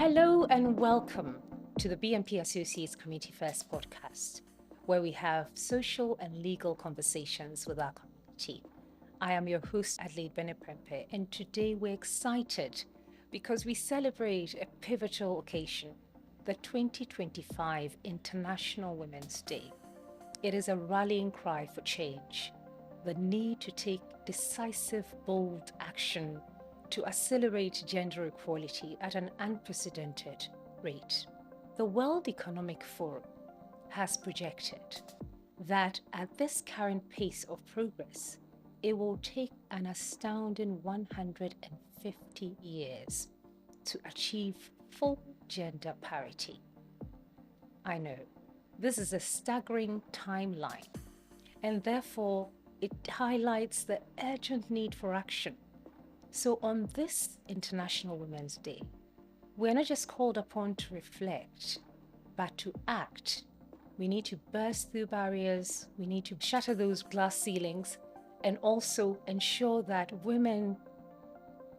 Hello and welcome to the BNP Associates Community First podcast, where we have social and legal conversations with our community. I am your host, Adelaide Benneh Prempeh, and today we're excited because we celebrate a pivotal occasion, the 2025 International Women's Day. It is a rallying cry for change, the need to take decisive, bold action to accelerate gender equality at an unprecedented rate. The World Economic Forum has projected that at this current pace of progress, it will take an astounding 150 years to achieve full gender parity. I know, this is a staggering timeline, and therefore it highlights the urgent need for action. So on this International Women's Day, we're not just called upon to reflect, but to act. We need to burst through barriers, we need to shatter those glass ceilings, and also ensure that women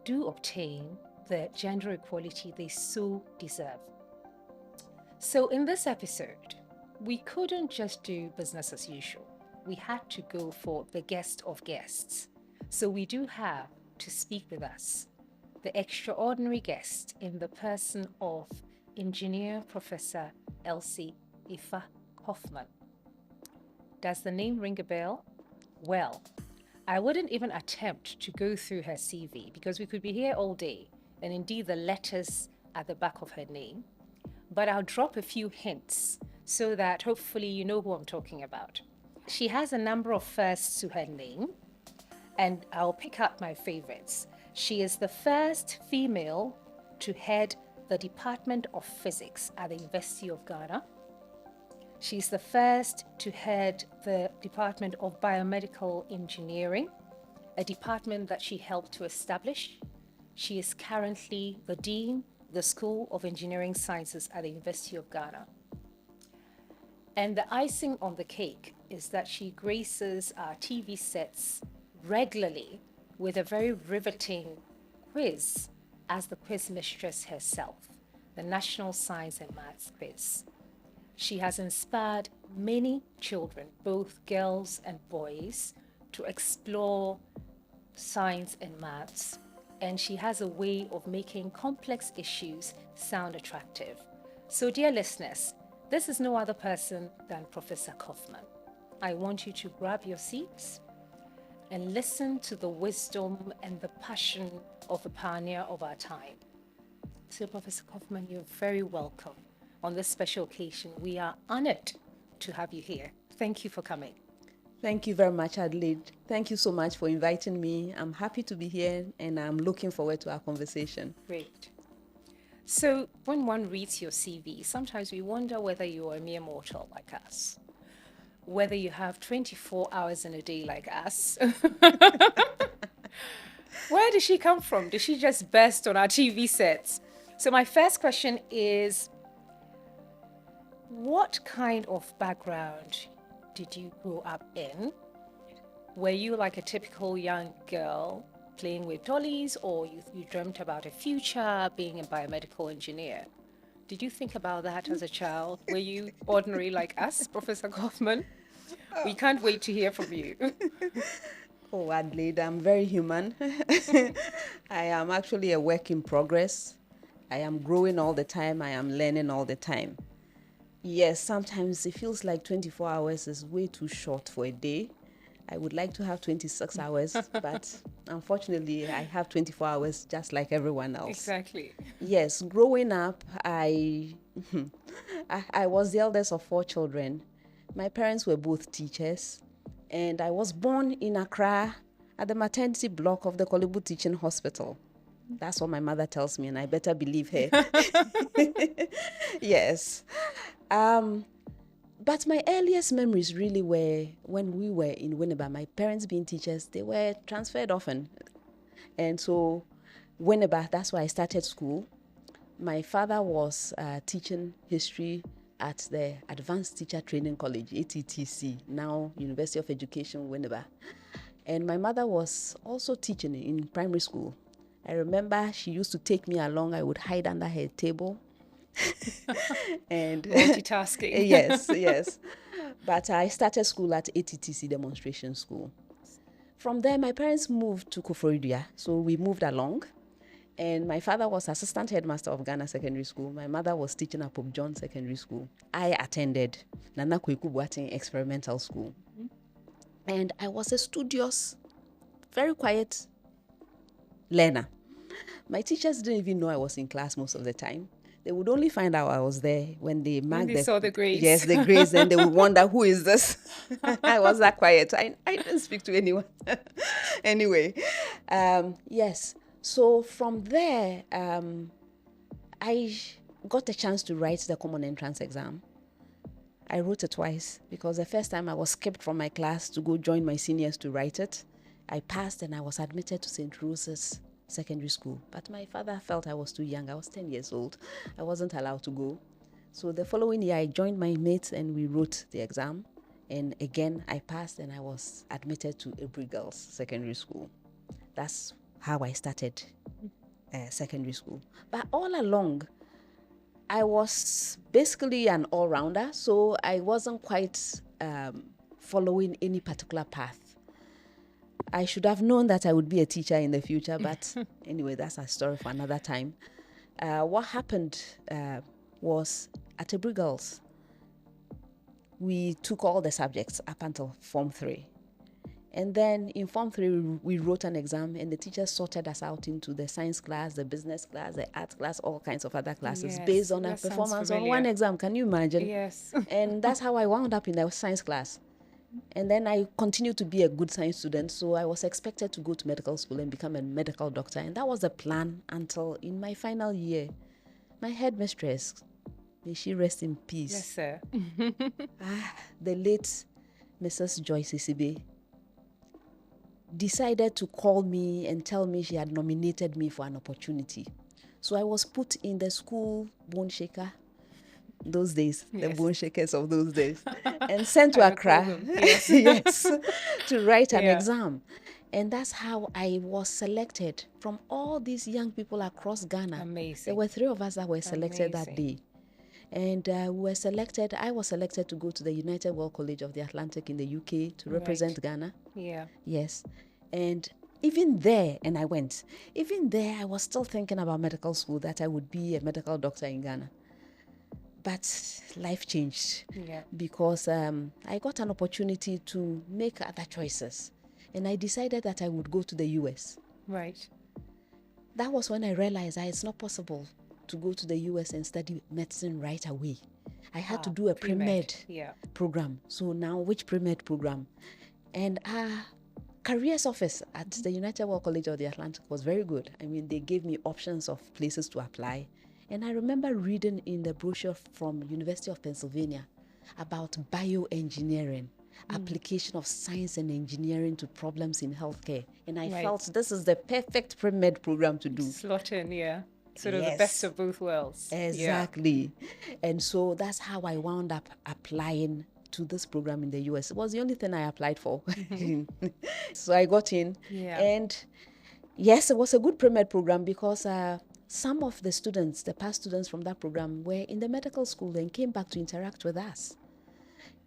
do obtain the gender equality they so deserve. So in this episode, we couldn't just do business as usual. We had to go for the guest of guests. So we do have to speak with us, the extraordinary guest in the person of Engineer Professor Elsie Kauffman. Does the name ring a bell? Well, I wouldn't even attempt to go through her CV because we could be here all day, and indeed the letters at the back of her name, but I'll drop a few hints so that hopefully you know who I'm talking about. She has a number of firsts to her name, and I'll pick out my favorites. She is the first female to head the Department of Physics at the University of Ghana. She's the first to head the Department of Biomedical Engineering, a department that she helped to establish. She is currently the Dean of the School of Engineering Sciences at the University of Ghana. And the icing on the cake is that she graces our TV sets regularly with a very riveting quiz as the quiz mistress herself, the National Science and Maths Quiz. She has inspired many children, both girls and boys, to explore science and maths, and she has a way of making complex issues sound attractive. So dear listeners, this is no other person than Professor Kaufmann. I want you to grab your seats and listen to the wisdom and the passion of the pioneer of our time. So Professor Kaufmann, you're very welcome on this special occasion. We are honored to have you here. Thank you for coming. Thank you very much, Adelaide. Thank you so much for inviting me. I'm happy to be here and I'm looking forward to our conversation. Great. So when one reads your CV, sometimes we wonder whether you're a mere mortal like us, whether you have 24 hours in a day like us. Where did she come from? Did she just burst on our TV sets? So my first question is, what kind of background did you grow up in? Were you like a typical young girl playing with dollies, or you dreamt about a future being a biomedical engineer? Did you think about that as a child? Were you ordinary like us, Professor Kaufmann? We can't wait to hear from you. Oh, Adelaide, I'm very human. I am actually a work in progress. I am growing all the time. I am learning all the time. Yes, sometimes it feels like 24 hours is way too short for a day. I would like to have 26 hours, but unfortunately, I have 24 hours just like everyone else. Exactly. Yes, growing up, I was the eldest of 4 children. My parents were both teachers, and I was born in Accra at the maternity block of the Kolebu Teaching Hospital. That's what my mother tells me, and I better believe her. Yes. But my earliest memories really were when we were in Winneba. My parents being teachers, they were transferred often. And so Winneba, that's where I started school. My father was teaching history at the Advanced Teacher Training College, ATTC, now University of Education, Winneba. And my mother was also teaching in primary school I remember she used to take me along. I would hide under her table. And Multitasking. yes. But I started school at ATTC Demonstration School. From there, my parents moved to Koforidua, so we moved along. And my father was assistant headmaster of Ghana Secondary School. My mother was teaching at Pope John Secondary School. I attended Nana Kweku Boateng Experimental School. And I was a studious, very quiet learner. My teachers didn't even know I was in class most of the time. They would only find out I was there when they marked saw the grades. Yes, the grades, and they would wonder, who is this? I was that quiet. I didn't speak to anyone. Anyway, yes. So from there, I got a chance to write the common entrance exam. I wrote it twice because the first time I was skipped from my class to go join my seniors to write it. I passed and I was admitted to St. Rose's Secondary School. But my father felt I was too young. I was 10 years old. I wasn't allowed to go. So the following year, I joined my mates and we wrote the exam. And again, I passed and I was admitted to April Girls Secondary School. That's how I started secondary school. But all along, I was basically an all-rounder, so I wasn't quite following any particular path. I should have known that I would be a teacher in the future, but anyway, that's a story for another time. What happened was at Ebri Girls, we took all the subjects up until Form 3. And then in Form 3, we wrote an exam and the teachers sorted us out into the science class, the business class, the art class, all kinds of other classes based on our performance on one exam. Can you imagine? Yes. And that's how I wound up in the science class. And then I continued to be a good science student. So I was expected to go to medical school and become a medical doctor. And that was the plan until in my final year, my headmistress, may she rest in peace. Yes, sir. The late Mrs. Joyce Isibe decided to call me and tell me she had nominated me for an opportunity. So I was put in the school bone shaker those days, the bone shakers of those days, and sent to Accra yes, to write an exam. And that's how I was selected from all these young people across Ghana. Amazing. There were 3 of us that were selected that day. And I was selected to go to the United World College of the Atlantic in the UK to represent Ghana. Yeah. Yes. And even there, and I went, even there, I was still thinking about medical school, that I would be a medical doctor in Ghana. But life changed because I got an opportunity to make other choices. And I decided that I would go to the US. Right. That was when I realized that it's not possible to go to the US and study medicine right away. I had to do a pre-med program. So now, which pre-med program? And our careers office at the United World College of the Atlantic was very good. I mean, they gave me options of places to apply. And I remember reading in the brochure from University of Pennsylvania about bioengineering, application of science and engineering to problems in healthcare. And I felt this is the perfect pre-med program to do. Slot in, sort of the best of both worlds. Exactly. And so that's how I wound up applying to this program in the US. It was the only thing I applied for. So I got in. And yes, it was a good pre-med program because some of the students, the past students from that program, were in the medical school and came back to interact with us.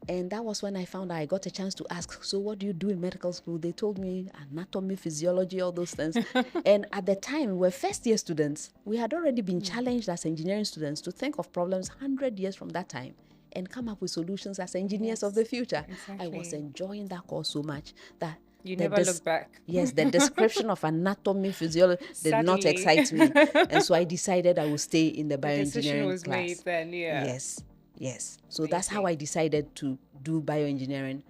And that was when I found out I got a chance to ask, so what do you do in medical school? They told me anatomy, physiology, all those things. And at the time, we were first-year students. We had already been challenged as engineering students to think of problems 100 years from that time and come up with solutions as engineers of the future. Exactly. I was enjoying that course so much that you never look back. Yes, the description of anatomy, physiology did not excite me. And so I decided I would stay in the bioengineering decision was class. Made then, Yes. So that's how I decided to do bioengineering.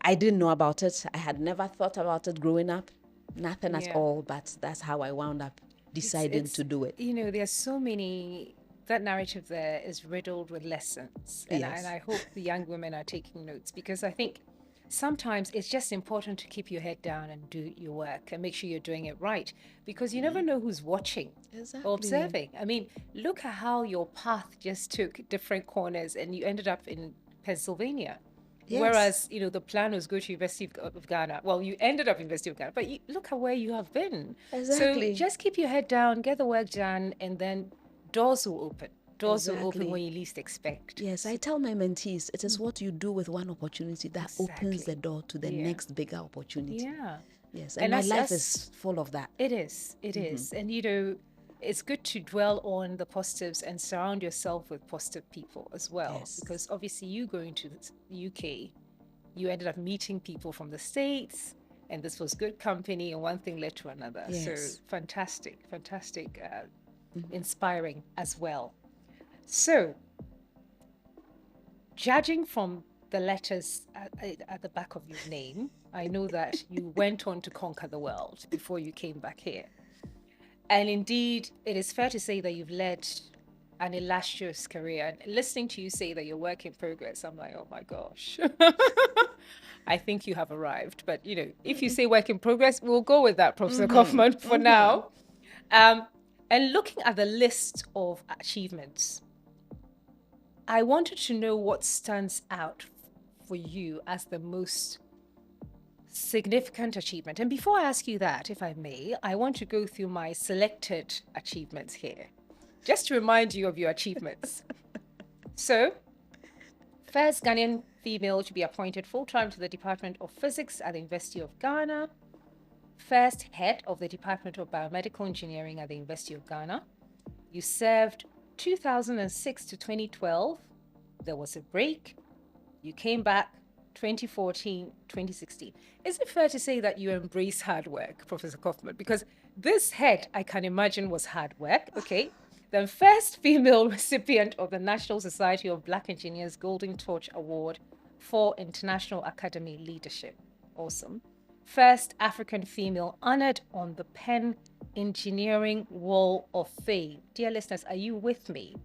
I didn't know about it. I had never thought about it growing up. Nothing at all. But that's how I wound up deciding to do it. You know, there's so many... That narrative there is riddled with lessons. And I hope the young women are taking notes, because I think sometimes it's just important to keep your head down and do your work and make sure you're doing it right, because you never know who's watching or observing. I mean, look at how your path just took different corners and you ended up in Pennsylvania. Whereas, the plan was go to University of Ghana. Well, you ended up University of Ghana, but look at where you have been. Exactly. So just keep your head down, get the work done, and then doors will open. Doors will open Exactly. when you least expect. Yes, I tell my mentees, it is what you do with one opportunity that opens the Exactly. door to the Yeah. next bigger opportunity. Yeah. Yes, and my life that's- is full of that. It is. It is. And, it's good to dwell on the positives and surround yourself with positive people as well. Yes. Because obviously you going to the UK, you ended up meeting people from the States, and this was good company, and one thing led to another. Yes. So fantastic, inspiring as well. So, judging from the letters at the back of your name, I know that you went on to conquer the world before you came back here. And indeed, it is fair to say that you've led an illustrious career. And listening to you say that you're work in progress, I'm like, oh my gosh. I think you have arrived. But, if you say work in progress, we'll go with that, Professor Kaufmann, for now. And looking at the list of achievements, I wanted to know what stands out for you as the most significant achievement. And before I ask you that, if I may, I want to go through my selected achievements here, just to remind you of your achievements. So, first Ghanaian female to be appointed full-time to the Department of Physics at the University of Ghana. First head of the Department of Biomedical Engineering at the University of Ghana. You served 2006 to 2012. There was a break. You came back 2014, 2016. Is it fair to say that you embrace hard work, Professor Kaufman? Because this head, I can imagine, was hard work, okay? Then first female recipient of the National Society of Black Engineers Golden Torch Award for International Academy Leadership. Awesome. First African female honored on the Penn Engineering Wall of Fame. Dear listeners, are you with me?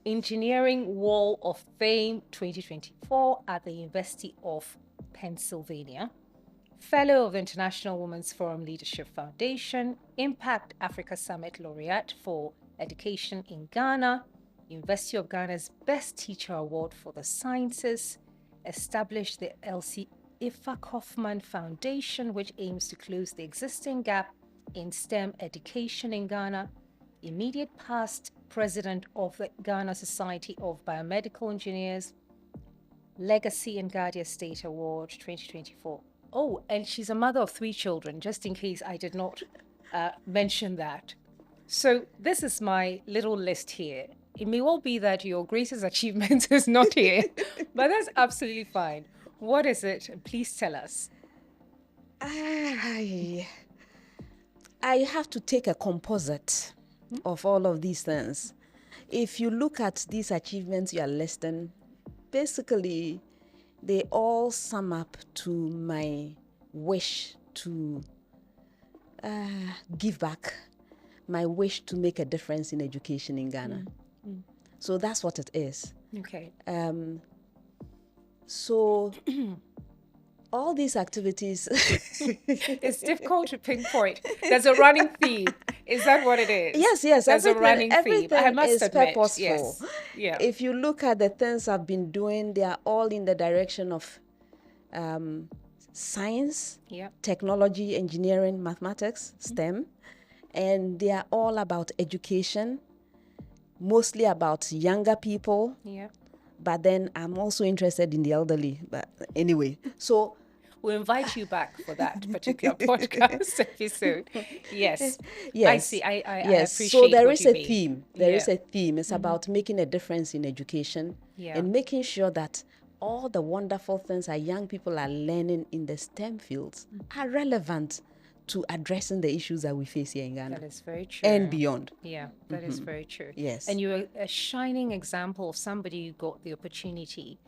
Engineering Wall of Fame 2024 at the University of Pennsylvania. Fellow of the International Women's Forum Leadership Foundation, Impact Africa Summit Laureate for Education in Ghana, University of Ghana's Best Teacher Award for the Sciences, established the Elsie Kauffman Foundation, which aims to close the existing gap in STEM education in Ghana, immediate past president of the Ghana Society of Biomedical Engineers, Legacy and Guardian State Award 2024. Oh, and she's a mother of 3 children, just in case I did not mention that. So this is my little list here. It may well be that your greatest achievement is not here, but that's absolutely fine. What is it? Please tell us. I have to take a composite of all of these things. If you look at these achievements you are listing, basically they all sum up to my wish to give back, my wish to make a difference in education in Ghana. So that's what it is. Okay. So all these activities It's difficult to pinpoint. There's a running theme. Is that what it is? Yes. There's a running theme. I must is admit, purposeful. yes. Yeah. If you look at the things I've been doing, they are all in the direction of science, Yeah. technology, engineering, mathematics, STEM, and they are all about education, mostly about younger people. Yeah. But then I'm also interested in the elderly. But anyway, so We'll invite you back for that particular podcast episode. Yes. yes, I see. I yes. appreciate So there what is you a mean. theme. There is Yeah. a theme. It's about making a difference in education Yeah. and making sure that all the wonderful things that young people are learning in the STEM fields are relevant to addressing the issues that we face here in Ghana That is very true. and beyond. Yeah, that is very true. Yes. And you're a shining example of somebody who got the opportunity,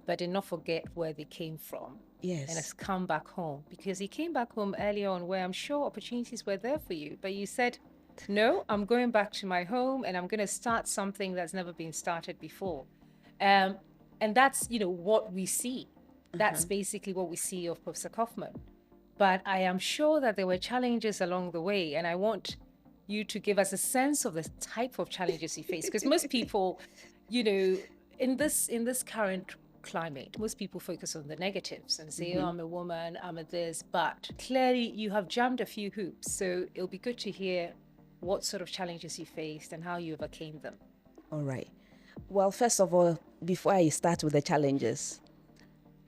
but did not forget where they came from. Yes. And has come back home, because he came back home earlier on where I'm sure opportunities were there for you, but you said, no, I'm going back to my home and I'm going to start something that's never been started before. And that's, what we see. That's basically what we see of Professor Kaufman. But I am sure that there were challenges along the way, and I want you to give us a sense of the type of challenges you face, because most people, in this current climate, most people focus on the negatives and say, oh, I'm a woman, I'm a this, but clearly you have jumped a few hoops. So it'll be good to hear what sort of challenges you faced and how you overcame them. All right. Well, first of all, before I start with the challenges,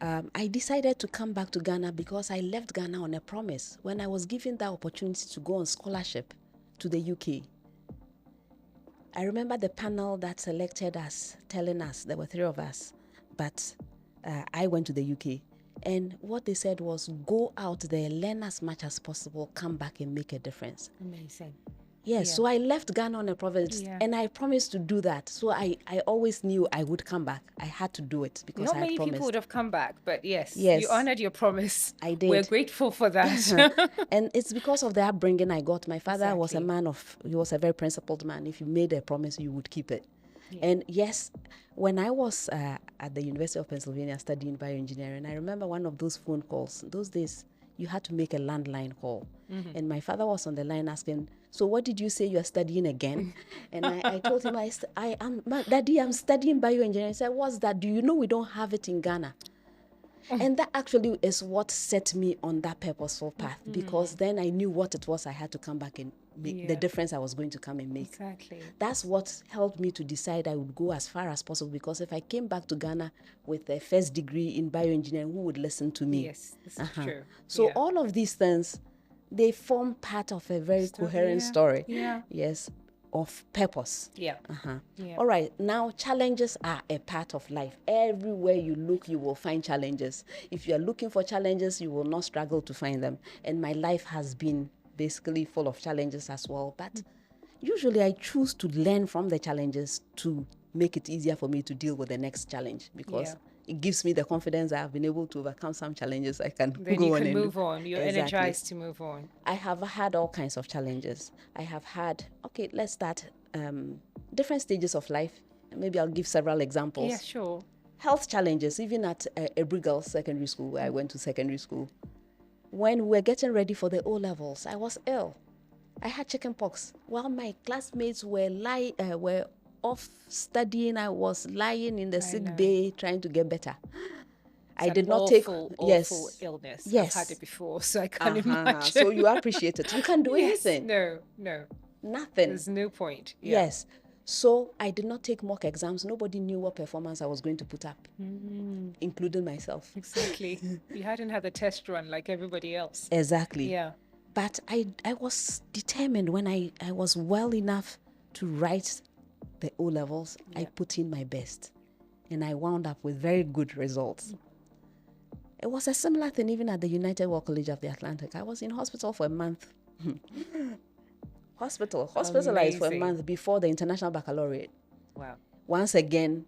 I decided to come back to Ghana because I left Ghana on a promise when I was given the opportunity to go on scholarship to the UK. I remember the panel that selected us telling us, there were 3 of us, but I went to the UK. And what they said was, go out there, learn as much as possible, come back and make a difference. Amazing. Yes, Yeah. so I left Ghana on a province, and I promised to do that. So I always knew I would come back. I had to do it because Not I had many promised. people would have come back, but yes, Yes. you honored your promise. I did. We're grateful for that. And it's because of the upbringing I got. My father was a Exactly. man he was a very principled man. If you made a promise, you would keep it. Yeah. And yes, when I was at the University of Pennsylvania studying bioengineering, I remember one of those phone calls. Those days, you had to make a landline call. And my father was on the line asking, so what did you say you are studying again? And I told him, Daddy, I'm studying bioengineering. He said, what's that? Do you know we don't have it in Ghana? And that actually is what set me on that purposeful path, because then I knew what it was I had to come back and make, the difference I was going to come and make. Exactly. That's what helped me to decide I would go as far as possible, because if I came back to Ghana with a first degree in bioengineering, who would listen to me? Yes, this is true. So Yeah. all of these things, they form part of a very coherent story. Yeah. Yes, of purpose. Yeah. Yeah. All right, now challenges are a part of life. Everywhere you look, you will find challenges. If you are looking for challenges, you will not struggle to find them. And my life has been basically full of challenges as well. But usually I choose to learn from the challenges to make it easier for me to deal with the next challenge, because it gives me the confidence that I've been able to overcome some challenges. I can Then go you on can and move on. You're Exactly. energized to move on. I have had all kinds of challenges. I have had, okay, let's start different stages of life. Maybe I'll give several examples. Yeah, sure. Health challenges, even at Ebri Girls Secondary School, where I went to secondary school. When we were getting ready for the O-levels, I was ill. I had chicken pox. While my classmates were off studying, I was lying in the sick bay trying to get better. I did not take awful illness. Yes. I've had it before, so I can't imagine. So you appreciate it. You can't do anything. No. Nothing. There's no point. Yeah. Yes. So I did not take mock exams. Nobody knew what performance I was going to put up, including myself. Exactly. You hadn't had the test run like everybody else. Exactly. Yeah. But I was determined when I was well enough to write the O-levels. I put in my best, and I wound up with very good results. It was a similar thing even at the United World College of the Atlantic. I was in hospital for a month. Hospitalized for a month before the International Baccalaureate. Wow. Once again,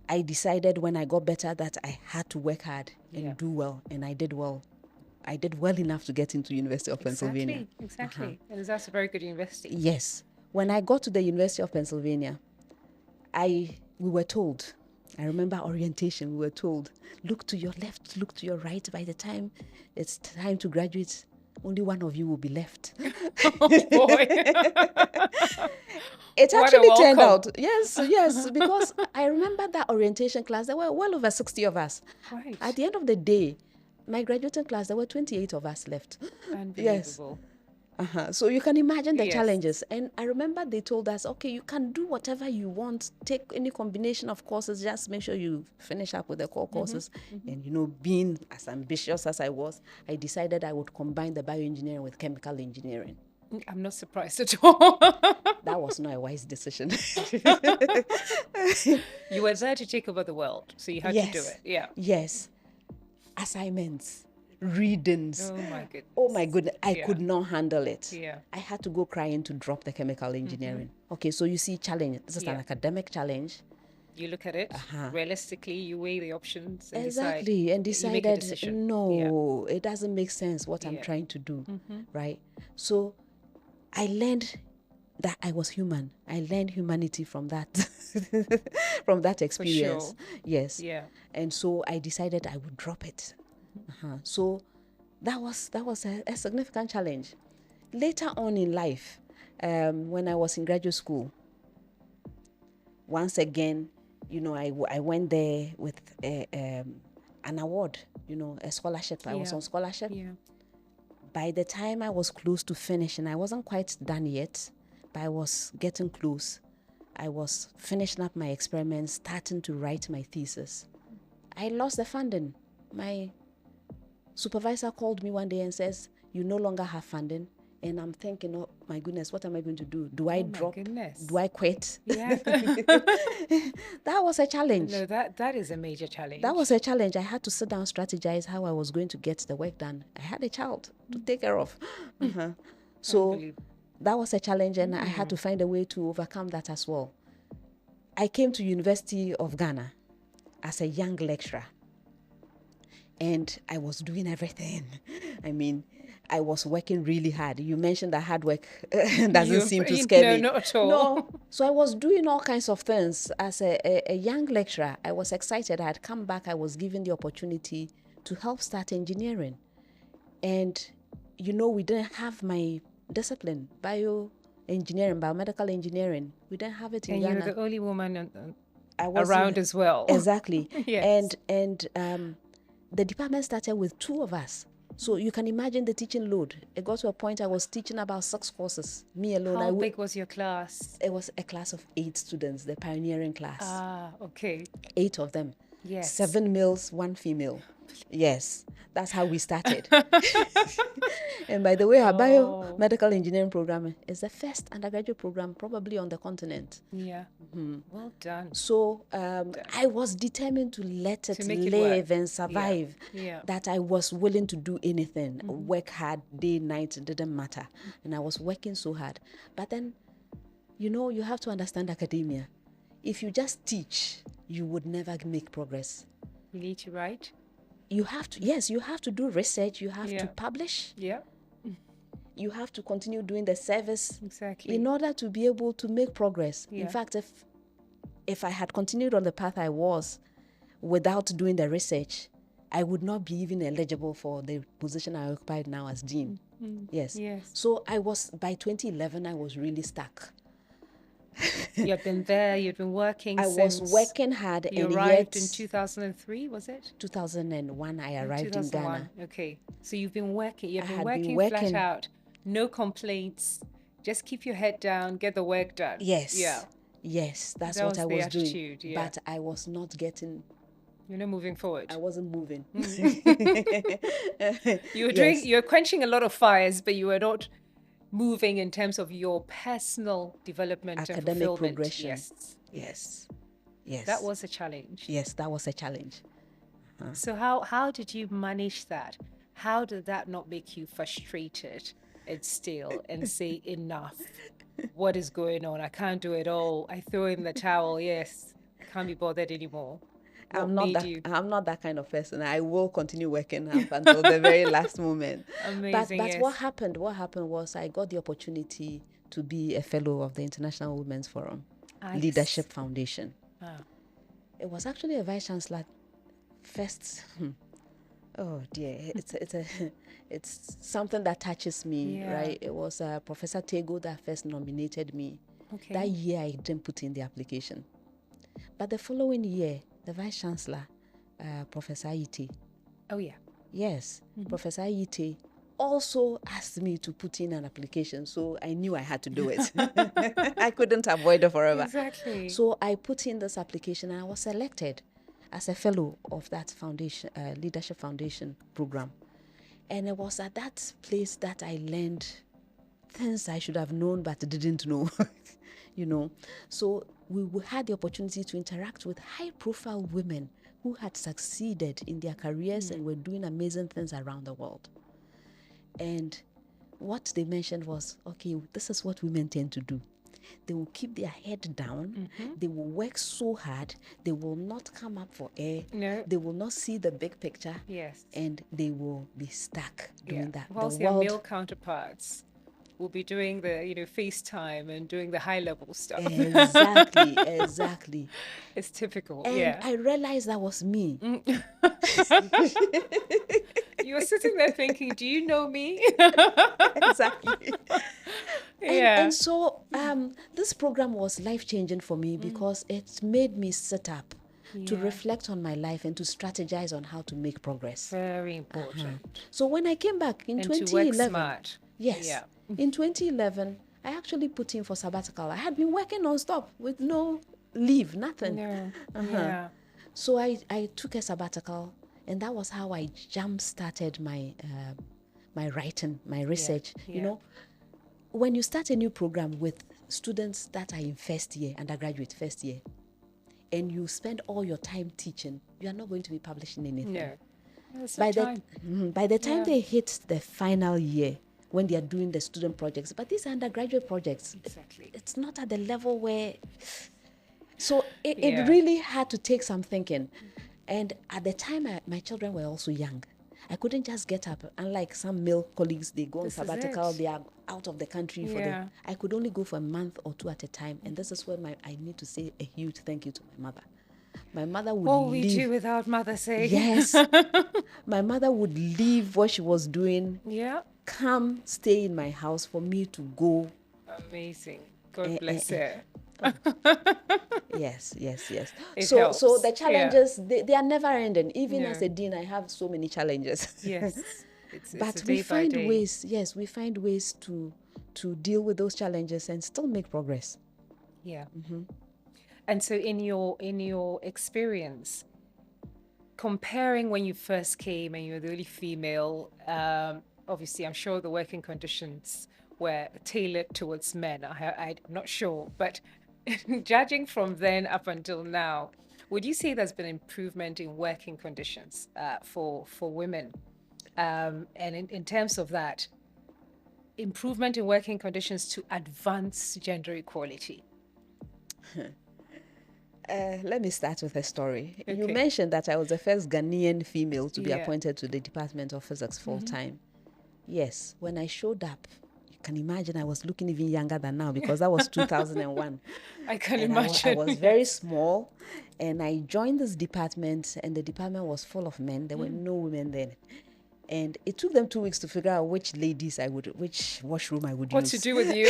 I decided when I got better that I had to work hard and do well, and I did well. I did well enough to get into University of Pennsylvania. Exactly. And that's a very good university. Yes. When I got to the University of Pennsylvania, we were told, I remember orientation, we were told, look to your left, look to your right. By the time it's time to graduate, only one of you will be left. Oh boy. It actually turned out, yes, because I remember that orientation class, there were well over 60 of us. Right. At the end of the day, my graduating class, there were 28 of us left. Unbelievable. So you can imagine the challenges. And I remember they told us, okay, you can do whatever you want, take any combination of courses, just make sure you finish up with the core courses. And, being as ambitious as I was, I decided I would combine the bioengineering with chemical engineering. I'm not surprised at all. That was not a wise decision. You were there to take over the world, so you had to do it. Yeah. Yes. Assignments, readings. Oh my goodness. Oh my goodness. I could not handle it. Yeah. I had to go crying to drop the chemical engineering. Okay, so you see challenge. This is an academic challenge. You look at it realistically, you weigh the options and exactly, and you make a decided, decision. no, it doesn't make sense what I'm trying to do, right? So I learned that I was human. I learned humanity from that, from that experience. For sure. Yes. Yeah. And so I decided I would drop it. So that was a significant challenge. Later on in life, when I was in graduate school, once again, I went there with an award, a scholarship. I was Yeah. on scholarship. Yeah. By the time I was close to finishing, I wasn't quite done yet, but I was getting close. I was finishing up my experiments, starting to write my thesis. I lost the funding. My supervisor called me one day and says, "You no longer have funding." And I'm thinking, oh my goodness, what am I going to do? Do I drop? Goodness. Do I quit? Yeah. That was a challenge. No, that is a major challenge. That was a challenge. I had to sit down, strategize how I was going to get the work done. I had a child to take care of. So that was a challenge, and I had to find a way to overcome that as well. I came to University of Ghana as a young lecturer, and I was doing everything. I mean, I was working really hard. You mentioned that hard work doesn't seem to scare me. No, not at all. No. So I was doing all kinds of things. As a young lecturer, I was excited. I had come back. I was given the opportunity to help start engineering. And, we didn't have my discipline, bioengineering, biomedical engineering. We didn't have it in And Ghana. you're the only woman I was around as well. Exactly. Yes. And the department started with 2 of us. So you can imagine the teaching load. It got to a point I was teaching about 6 courses, me alone. How big was your class? It was a class of 8 students, the pioneering class. Ah, okay. 8 of them. Yes. 7 males, 1 female. Yes, that's how we started. And by the way, our biomedical engineering program is the first undergraduate program probably on the continent. Yeah. Well done. So I was determined to let it make it live work. and survive. Yeah. That I was willing to do anything, work hard, day, night, it didn't matter. And I was working so hard. But then, you have to understand academia. If you just teach, you would never make progress. You need to write. You have to, yes, you have to do research. You have Yeah. to publish. Yeah. You have to continue doing the service Exactly. in order to be able to make progress. Yeah. In fact, if I had continued on the path I was without doing the research, I would not be even eligible for the position I occupied now as dean. Yes. Yes. So by 2011, I was really stuck. You've been there, you've been working I since was working hard, you and arrived yet in 2003, was it? 2001, I arrived in 2001. Ghana. Okay. So you've been working, I had been flat working. out, no complaints, just keep your head down, get the work done. Yes. Yeah. Yes, that's That what was I the was doing. attitude, yeah. But I was not getting, You're not moving forward. I wasn't moving. You're quenching a lot of fires, but you were not moving in terms of your personal development and Academic fulfillment. progression. Yes. Yes. That was a challenge. Yes, that was a challenge. So how did you manage that? How did that not make you frustrated and stale and say enough? What is going on? I can't do it all. I throw in the towel. Yes, I can't be bothered anymore. I'm not that kind of person. I will continue working up until the very last moment. Amazing. But yes. what happened was I got the opportunity to be a fellow of the International Women's Forum Nice. Leadership Foundation. Wow. It was actually a vice chancellor first. Oh dear, it's something that touches me, Yeah. right? It was Professor Tego that first nominated me. Okay. That year I didn't put in the application, but the following year, the vice chancellor, Professor Ite, Oh yeah. yes, Professor Ite also asked me to put in an application, so I knew I had to do it. I couldn't avoid it forever. Exactly. So I put in this application and I was selected as a fellow of that foundation, Leadership Foundation program. And it was at that place that I learned things I should have known but didn't know, So we had the opportunity to interact with high-profile women who had succeeded in their careers and were doing amazing things around the world. And what they mentioned was, okay, this is what women tend to do. They will keep their head down. They will work so hard. They will not come up for air. No. They will not see the big picture. Yes. And they will be stuck doing that. Whilst The their world, male counterparts will be doing the, FaceTime and doing the high level stuff. Exactly, exactly. It's typical. And Yeah. I realized that was me. You were sitting there thinking, do you know me? Exactly. Yeah. And so this program was life-changing for me because it made me sit up to Yeah. reflect on my life and to strategize on how to make progress. Very important. So when I came back in And to work 2011, smart. yes, Yeah. in 2011, I actually put in for sabbatical. I had been working non-stop with no leave, nothing. No. Yeah. So I took a sabbatical, and that was how I jump-started my writing, my research. Yeah. You know, when you start a new program with students that are in first year, undergraduate first year, and you spend all your time teaching, you are not going to be publishing anything. No. That's By the time. by the time Yeah. they hit the final year, when they are doing the student projects, but these are undergraduate projects. Exactly. It's not at the level where. So it Yeah. really had to take some thinking. And at the time, my children were also young. I couldn't just get up. Unlike some male colleagues, they go on This is sabbatical, it. they are out of the country for Yeah. I could only go for a month or two at a time. And this is where I need to say a huge thank you to my mother. My mother would All we leave. do without mother saying. Yes. My mother would leave what she was doing, Yeah. come stay in my house for me to go. Amazing. God bless her. Yes. It So helps. the challenges, they are never ending. Even No. as a dean, I have so many challenges. Yes. It's But a we day by find day. ways, yes, we find ways to deal with those challenges and still make progress. Yeah. And so in your experience, comparing when you first came and you were the only female, obviously I'm sure the working conditions were tailored towards men. I'm not sure, but judging from then up until now, would you say there's been improvement in working conditions for women? And in terms of that, improvement in working conditions to advance gender equality? Let me start with a story. You Okay. mentioned that I was the first Ghanaian female to be Yeah. appointed to the Department of Physics full time. Yes, when I showed up, you can imagine I was looking even younger than now because that was 2001. I can And imagine. I was very small, and I joined this department, and the department was full of men. There were no women then. And it took them 2 weeks to figure out which washroom I would What use. to do with you?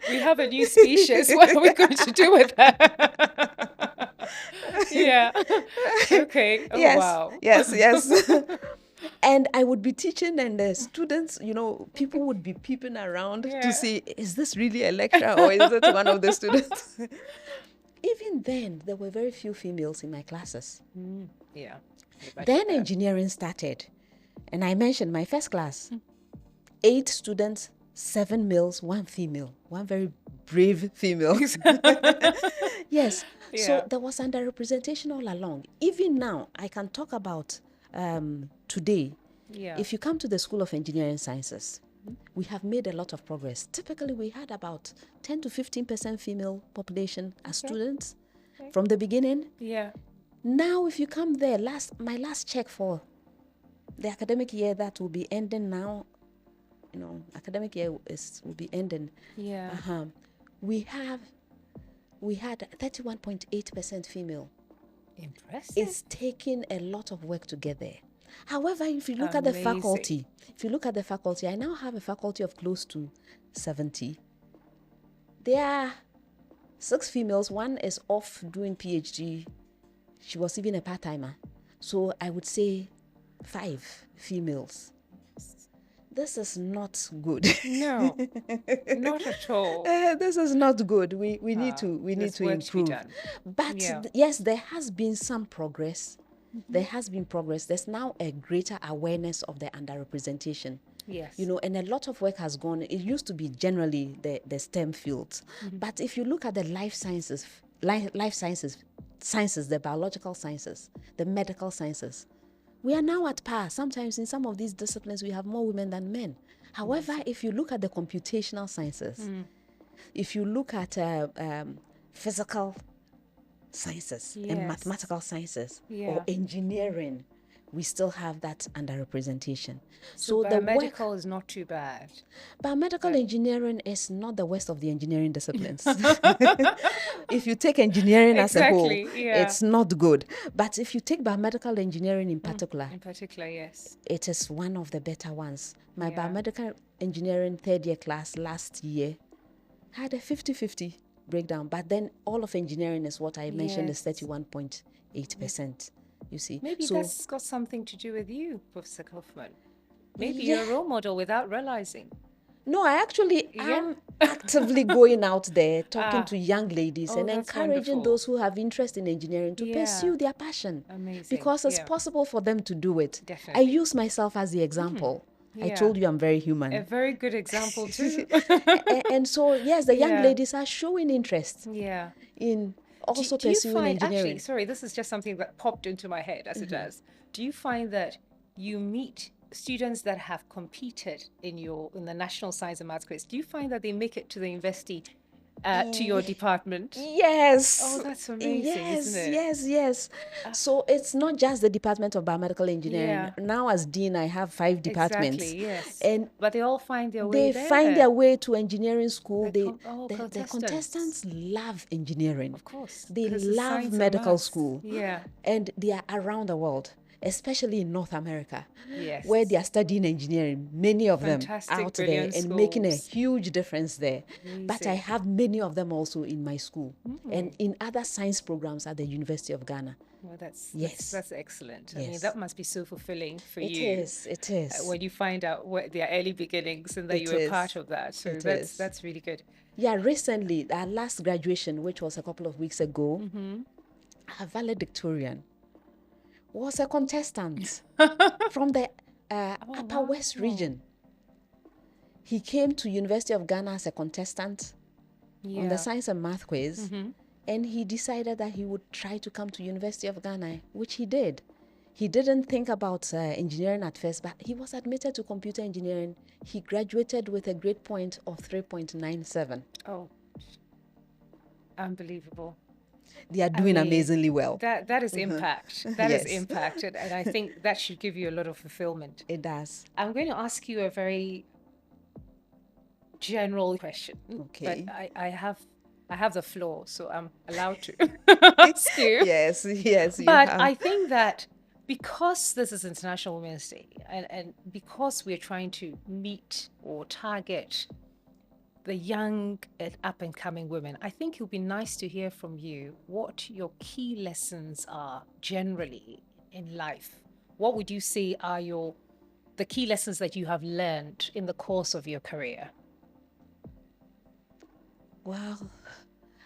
We have a new species. What are we going to do with that? Yeah. Okay. Oh, Yes, wow. yes. And I would be teaching, and the students, people would be peeping around Yeah. to see, is this really a lecturer or is it one of the students? Even then, there were very few females in my classes. Yeah. Then engineering started, and I mentioned my first class. 8 students, 7 males, 1 female, 1 very brave female. Yes. Yeah. So there was underrepresentation all along. Even now, I can talk about today. Yeah. If you come to the School of Engineering Sciences, we have made a lot of progress. Typically, we had about 10 to 15% female population as students from the beginning. Yeah. Now, if you come there, my last check for the academic year that will be ending now, academic year will be ending. Yeah. We had 31.8% female. Impressive. It's taking a lot of work to get there. However, if you look at the faculty, I now have a faculty of close to 70. There are 6 females. 1 is off doing PhD. She was even a part-timer. So I would say 5 females. This is not good. No, not at all. This is not good. We need to There's to work to be improve. done. But Yeah. yes, there has been some progress. There has been progress. There's now a greater awareness of the underrepresentation. Yes. And a lot of work has gone. It used to be generally the STEM fields. But if you look at the life sciences, the biological sciences, the medical sciences, we are now at par. Sometimes in some of these disciplines, we have more women than men. However, if you look at the computational sciences, if you look at physical sciences and Yes. mathematical sciences Yeah. or engineering, we still have that underrepresentation. So The work, biomedical is not too bad. biomedical engineering is not the worst of the engineering disciplines. If you take engineering as a whole, Exactly, yeah. it's not good. But if you take biomedical engineering in particular, In particular, yes. it is one of the better ones. My Yeah. biomedical engineering third year class last year had a 50-50 breakdown. But then all of engineering is what I mentioned is Yes. 31.8%. You see. Maybe So that's got something to do with you, Professor Kaufmann. Maybe yeah. you're a role model without realizing. No, I actually Yeah. am actively going out there talking Ah. to young ladies Oh, and that's encouraging wonderful. those who have interest in engineering to Yeah. pursue their passion. Amazing. Because it's Yeah. possible for them to do it. Definitely. I use myself as the example. I Yeah. told you I'm very human. A very good example too. And so, yes, the young Yeah. ladies are showing interest Yeah. in also Do you pursuing find, engineering. actually, sorry, this is just something that popped into my head as it does. Do you find that you meet students that have competed in the National Science and Maths quiz? Do you find that they make it to the university, to your department? Yes. Oh, that's amazing, isn't it? Yes. So it's not just the Department of Biomedical Engineering. Yeah. Now as dean, I have 5 departments. Exactly, yes. And But they all find their way they there. find their way to engineering school. The The contestants. contestants love engineering. Of course. They 'cause it's love science and medical maths. school. Yeah. And they are around the world, especially in North America, Yes. where they are studying engineering, many of Fantastic, them out there brilliant and making a schools. huge difference there. But I Amazing. have many of them also in my school and in other science programs at the University of Ghana. Well, that's Yes. that's excellent. I mean, Yes. that must be so fulfilling for It you. it is. When you find out what their early beginnings and that It you were is. part of that. So It is. that's really good. Yeah, recently, our last graduation, which was a couple of weeks ago, our valedictorian was a contestant from the Upper West region. He came to University of Ghana as a contestant on the Science and Math quiz, and he decided that he would try to come to University of Ghana, which he did. He didn't think about engineering at first, but he was admitted to computer engineering. He graduated with a grade point of 3.97. Oh, unbelievable. They are doing mean, amazingly well. That is impact. That is Yes. impact. And I think that should give you a lot of fulfillment. It does. I'm going to ask you a very general question. Okay. But I have the floor, so I'm allowed to ask you. Yes, you But have. I think that because this is International Women's Day and because we're trying to meet or target the young and up and coming women, I think it would be nice to hear from you what your key lessons are generally in life. What would you say are the key lessons that you have learned in the course of your career? Well,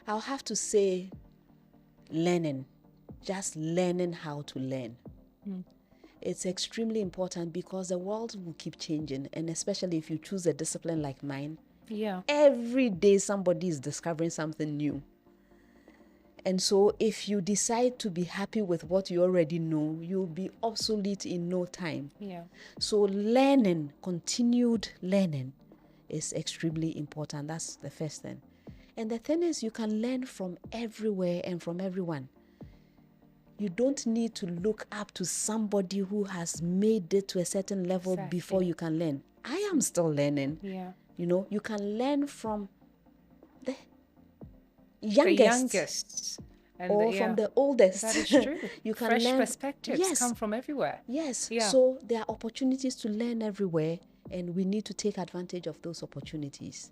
I'll have to say learning, just learning how to learn. It's extremely important because the world will keep changing, and especially if you choose a discipline like mine, Yeah. every day somebody is discovering something new. And so if you decide to be happy with what you already know, you'll be obsolete in no time. Yeah. So learning, continued learning is extremely important. That's the first thing. And the thing is, you can learn from everywhere and from everyone. You don't need to look up to somebody who has made it to a certain level Exactly. before you can learn. I am still learning. Yeah. You know, you can learn from the The youngest, youngest. And or from the oldest. That is true. You can Fresh learn. perspectives Yes. come from everywhere. Yes. Yeah. So there are opportunities to learn everywhere, and we need to take advantage of those opportunities.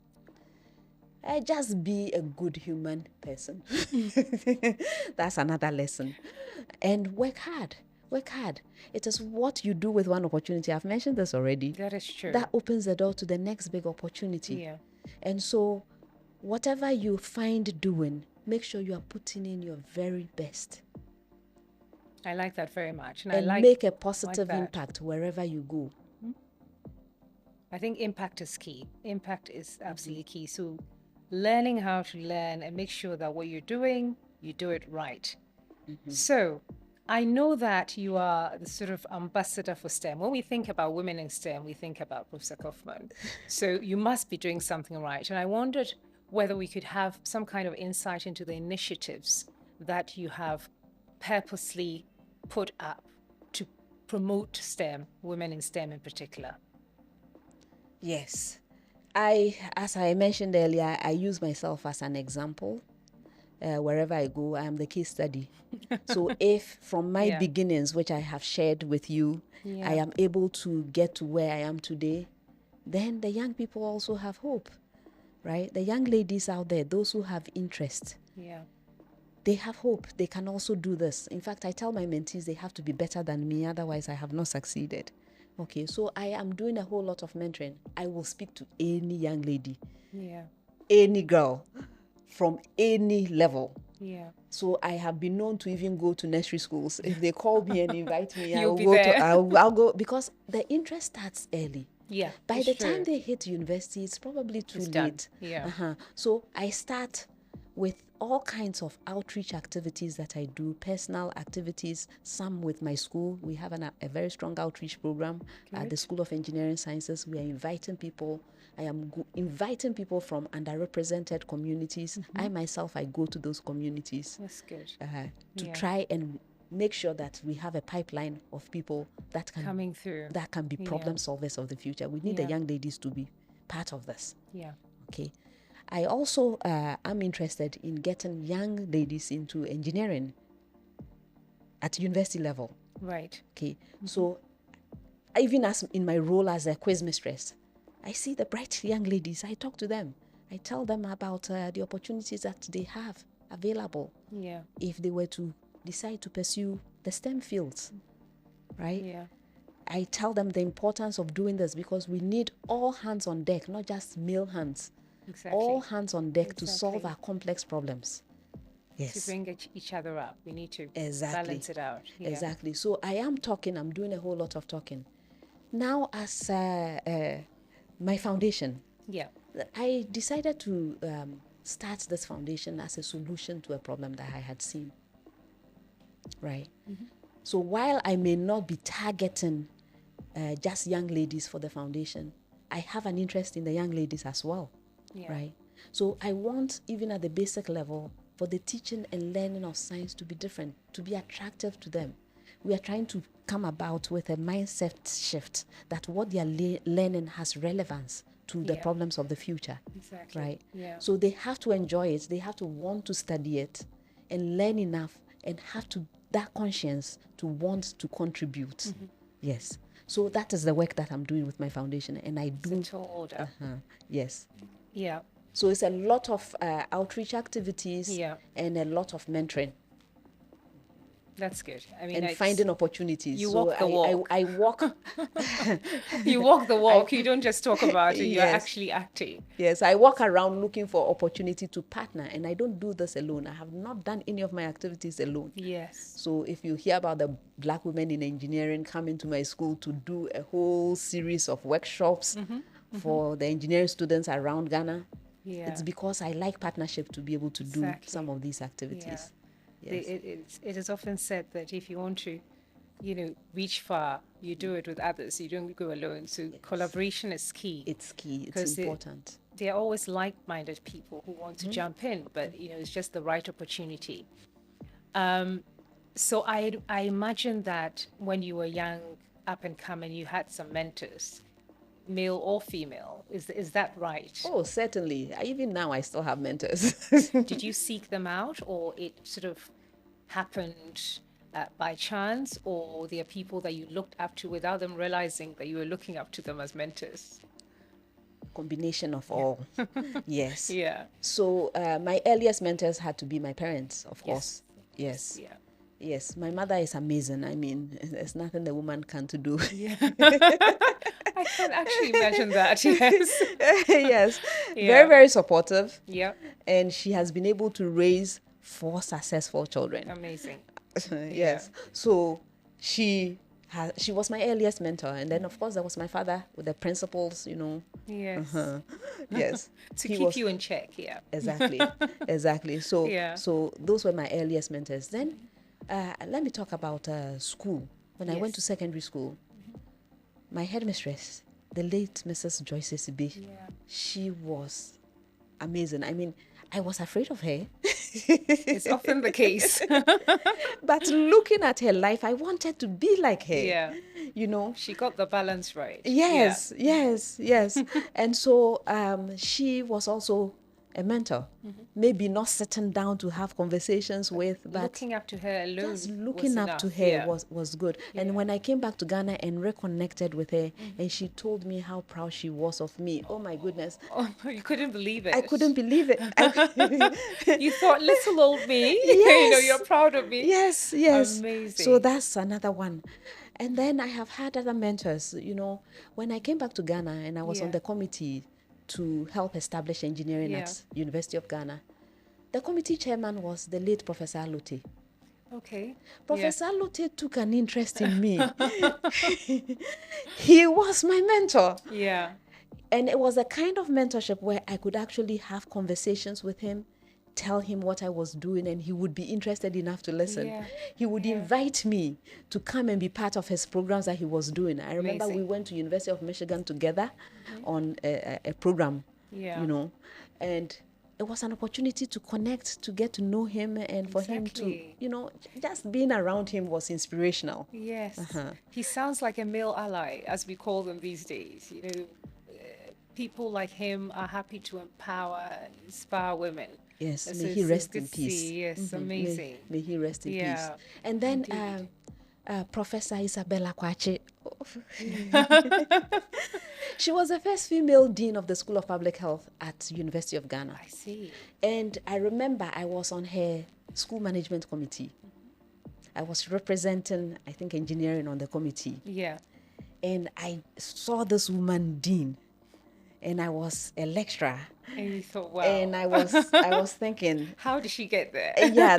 Just be a good human person. That's another lesson. And work hard. Work hard. It is what you do with one opportunity. I've mentioned this already. That is true. That opens the door to the next big opportunity. Yeah. And so, whatever you find doing, make sure you are putting in your very best. I like that very much. And I make a positive that. impact wherever you go. I think impact is key. Impact is absolutely key. So learning how to learn and make sure that what you're doing, you do it right. So I know that you are the sort of ambassador for STEM. When we think about women in STEM, we think about Professor Kaufman. So you must be doing something right. And I wondered whether we could have some kind of insight into the initiatives that you have purposely put up to promote STEM, women in STEM in particular? Yes. As I mentioned earlier, I use myself as an example. Wherever I go, I am the case study. So if from my Yeah. beginnings, which I have shared with you, Yeah. I am able to get to where I am today, then the young people also have hope, right? The young ladies out there, those who have interest, Yeah. they have hope. They can also do this. In fact, I tell my mentees they have to be better than me, otherwise I have not succeeded. Okay, so I am doing a whole lot of mentoring. I will speak to any young lady, Yeah. any girl, from any level. Yeah. So I have been known to even go to nursery schools. If they call me and invite me, You'll be there. I'll go, because the interest starts early. Yeah. By it's the true. time they hit university, it's probably too It's late. done. Yeah. So I start with all kinds of outreach activities that I do, personal activities, some with my school. We have a very strong outreach program at the School of Engineering Sciences. We are inviting people. I am inviting people from underrepresented communities. I myself, I go to those communities. That's good. To Yeah. try and make sure that we have a pipeline of people that can Coming through. that can be problem solvers of the future. We need the young ladies to be part of this. Yeah. Okay. I also am interested in getting young ladies into engineering at university level. Right. Okay. So even as in my role as a quiz mistress, I see the bright young ladies. I talk to them. I tell them about the opportunities that they have available. Yeah. If they were to decide to pursue the STEM fields, right? Yeah. I tell them the importance of doing this, because we need all hands on deck, not just male hands. Exactly. All hands on deck to solve Exactly. our complex problems. To Yes. bring each other up. We need to Exactly. balance it out. Yeah. Exactly. So I am talking, I'm doing a whole lot of talking. Now, as my foundation, Yeah. I decided to start this foundation as a solution to a problem that I had seen. Right? So while I may not be targeting just young ladies for the foundation, I have an interest in the young ladies as well. Yeah. Right? So I want, even at the basic level, for the teaching and learning of science to be different, to be attractive to them. We are trying to come about with a mindset shift that what they are learning has relevance to the problems of the future. Exactly. Right? Yeah. So they have to enjoy it. They have to want to study it and learn enough, and have to that conscience to want to contribute. Yes. So that is the work that I'm doing with my foundation, and I do. It's a tall order. Yes. Yeah. So it's a lot of outreach activities Yeah. and a lot of mentoring That's good. I mean, and it's- finding opportunities. you So walk the walk. I walk. you walk the walk. You don't just talk about it. You're Yes. actually acting. Yes, I walk around looking for opportunity to partner, and I don't do this alone. I have not done any of my activities alone. Yes. So if you hear about the Black women in engineering coming to my school to do a whole series of workshops for the engineering students around Ghana, Yeah. it's because I like partnership to be able to do Exactly. some of these activities. Yes. It is often said that if you want to, reach far, you do it with others. You don't go alone. So collaboration is key. It's key. It's Because important. There are always like-minded people who want to jump in, but it's just the right opportunity. So I imagine that when you were young, up and coming, you had some mentors, male or female. Is that right? Oh, certainly. Even now, I still have mentors. Did you seek them out, or it sort of happened by chance, or there are people that you looked up to without them realizing that you were looking up to them as mentors? Combination of all. Yes. Yeah. So my earliest mentors had to be my parents, of course. Yes. Yeah. Yes. My mother is amazing. I mean, there's nothing the woman can't do. Yeah. I can actually imagine that. Yes. Yes. Yeah. Very, very supportive. Yeah. And she has been able to raise 4 successful children. Amazing. Yes. So she was my earliest mentor. And then, of course, there was my father with the principles, Yes. Yes. To He keep was- you in check. Yeah. Exactly. Exactly. So, Yeah. so those were my earliest mentors. Then let me talk about school. When I went Yes. to secondary school, my headmistress, the late Mrs. Joyce Sibe, Yeah. she was amazing. I mean, I was afraid of her It's often the case. But looking at her life, I wanted to be like her. Yeah. You know, She got the balance right. yes, yes, yes. And so she was also a mentor. Maybe not sitting down to have conversations with, but Looking up to her alone just was looking up to enough. her Yeah. was good. And Yeah. when I came back to Ghana and reconnected with her, and she told me how proud she was of me. Oh my goodness. Oh, you couldn't believe it. I couldn't believe it. You thought, little old me, you're Yes. proud of me. Yes, yes. Amazing. So that's another one. And then I have had other mentors. When I came back to Ghana and I was on Yeah. the committee to help establish engineering Yeah. at University of Ghana, the committee chairman was the late Professor Alute. Okay. Professor Alute took an interest in me. He was my mentor. Yeah. And it was a kind of mentorship where I could actually have conversations with him, tell him what I was doing, and he would be interested enough to listen. Yeah. He would invite me to come and be part of his programs that he was doing. I remember Amazing. we went to University of Michigan together on a program, Yeah. and it was an opportunity to connect, to get to know him, and for him to, Exactly. just being around him was inspirational. Yes. He sounds like a male ally, as we call them these days. People like him are happy to empower and inspire women. Yes, So may he it's rest good in to peace. see. Yes, amazing. May he rest in peace. Yeah, And then indeed. Professor Isabella Kwache. She was the first female dean of the School of Public Health at University of Ghana. I see. And I remember I was on her school management committee. I was representing, I think, engineering on the committee. Yeah. And I saw this woman dean, and I was a lecturer. And you thought, wow. And I was thinking, How did she get there? yeah,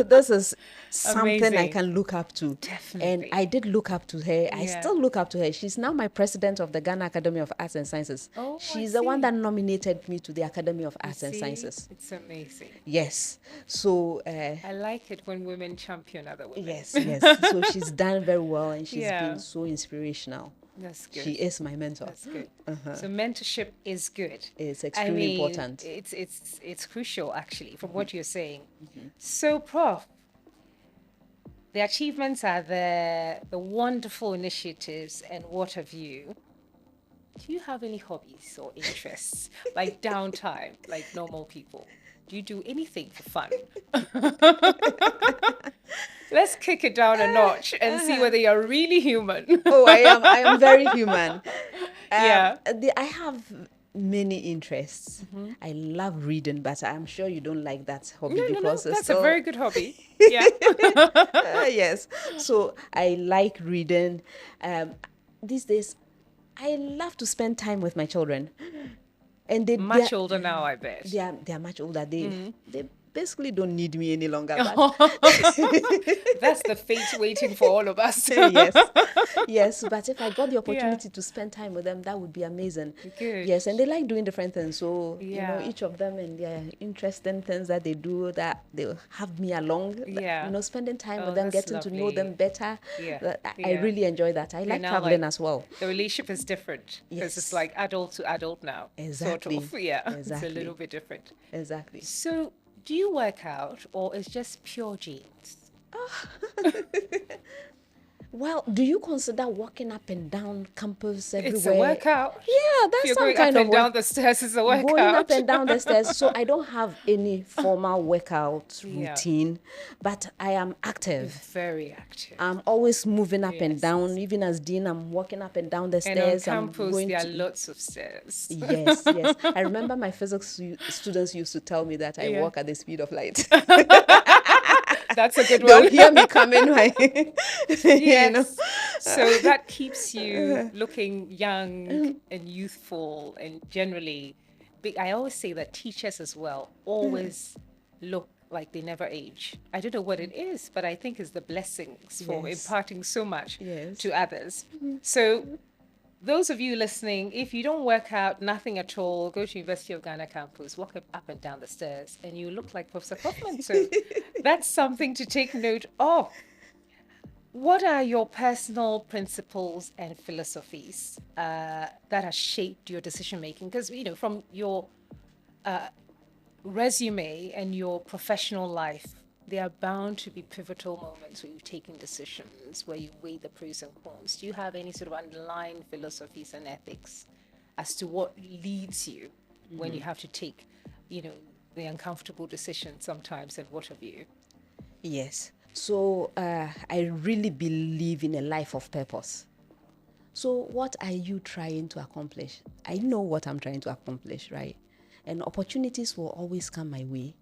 this is something I Amazing. can look up to. Definitely. And I did look up to her. I Yeah. still look up to her. She's now my president of the Ghana Academy of Arts and Sciences. Oh, I She's the one see. that nominated me to the Academy of Arts and See? Sciences. It's amazing. Yes. So, I like it when women champion other women. yes. So she's done very well, and she's Yeah. been so inspirational. That's good. She is my mentor. That's good. So mentorship is good. It's extremely important. It's crucial, actually, from what you're saying. So, Prof, the achievements are there, the wonderful initiatives, and what have you. Do you have any hobbies or interests, like downtime, like normal people? Do you do anything for fun? Let's kick it down a notch and see whether you're really human. Oh, I am very human. Yeah. I have many interests. I love reading, but I'm sure you don't like that hobby No, because it's that's still, a very good hobby. Yeah. yes. So I like reading. These days, I love to spend time with my children, and Much older now, I bet. they are much older. They basically don't need me any longer. But That's the fate waiting for all of us. yes. But if I got the opportunity to spend time with them, that would be amazing. Good. Yes, and they like doing different things. So Yeah. each of them and their interesting things that they do, that they will have me along. Yeah. Spending time Oh, with them, that's getting to know lovely. them better. Yeah. I really enjoy that. I like now, traveling like, as well. The relationship is different because Yes. it's like adult to adult now. Exactly. Sort of. Yeah. It's Exactly. a little bit different. Exactly. So, do you work out or is just pure genes? Well, do you consider walking up and down campus everywhere? It's a workout. Yeah, If that's you're some going kind up of and down the stairs, it's a workout. going up and down the stairs. So I don't have any formal workout Yeah. routine, but I am active. Very active. I'm always moving up and Yes. down. Even as dean, I'm walking up and down the And on stairs. I'm campus, going there are to. lots of stairs. Yes, yes. I remember my physics students used to tell me that I Yeah. walk at the speed of light. That's a good They'll one. hear me coming. Yes. So that keeps you looking young and youthful and generally big. I always say that teachers as well always look like they never age. I don't know what it is, but I think it's the blessings for Yes. imparting so much Yes. to others. So those of you listening, if you don't work out, nothing at all, go to University of Ghana campus, walk up and down the stairs, and you look like Professor Kaufmann. So that's something to take note of. What are your personal principles and philosophies that have shaped your decision making? Because from your resume and your professional life, there are bound to be pivotal moments where you're taking decisions, where you weigh the pros and cons. Do you have any sort of underlying philosophies and ethics as to what leads you when you have to take, the uncomfortable decisions sometimes, and what have you? Yes. So I really believe in a life of purpose. So what are you trying to accomplish? I know what I'm trying to accomplish, right? And opportunities will always come my way,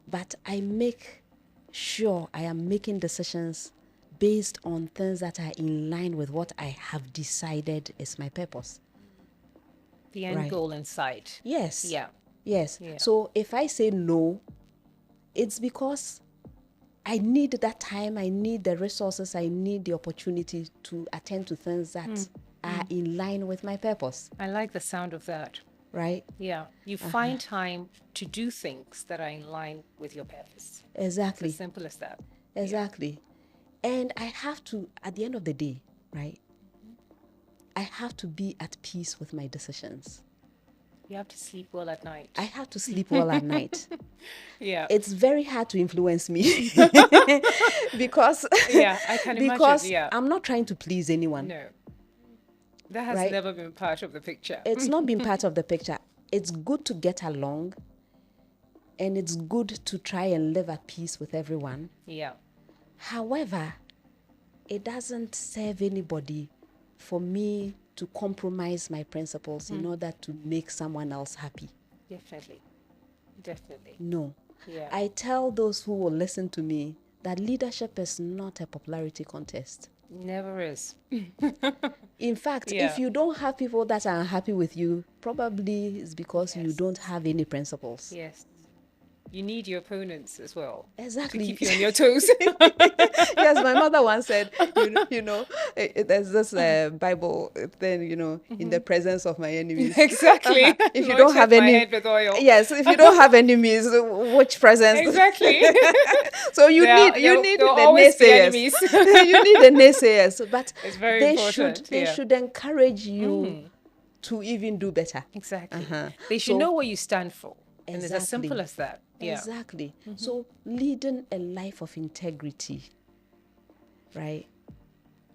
but I make sure I am making decisions based on things that are in line with what I have decided is my purpose. The end goal in sight. Yes. Yeah. Yes. Yeah. So if I say no, it's because I need that time, I need the resources, I need the opportunity to attend to things that are in line with my purpose. I like the sound of that. Right? Yeah. You find time to do things that are in line with your purpose. Exactly. It's as simple as that. Exactly. And I have to, at the end of the day, right? I have to be at peace with my decisions. You have to sleep well at night. I have to sleep well at night. Yeah. It's very hard to influence me because I can because imagine. Yeah. I'm not trying to please anyone. No. That has Right? never been part of the picture. It's not been part of the picture. It's good to get along, and it's good to try and live at peace with everyone. Yeah. However, it doesn't serve anybody for me to compromise my principles in order to make someone else happy. Definitely. Definitely. No. Yeah. I tell those who will listen to me that leadership is not a popularity contest. Never is. In fact, Yeah. if you don't have people that are unhappy with you, probably it's because you Yes. don't have any principles. Yes. You need your opponents as well. Exactly. To keep you on your toes. Yes, my mother once said, there's this Bible thing, in the presence of my enemies. Exactly. If you Anointed don't have my any, head with oil. yes, if you don't have enemies, which presence? Exactly. So you need there'll the always be naysayers. enemies. You need the naysayers, but It's very they important, they yeah. should encourage you to even do better. Exactly. Uh-huh. They should So- know what you stand for. And it's as Exactly. simple as that. Yeah. Exactly. So leading a life of integrity, right?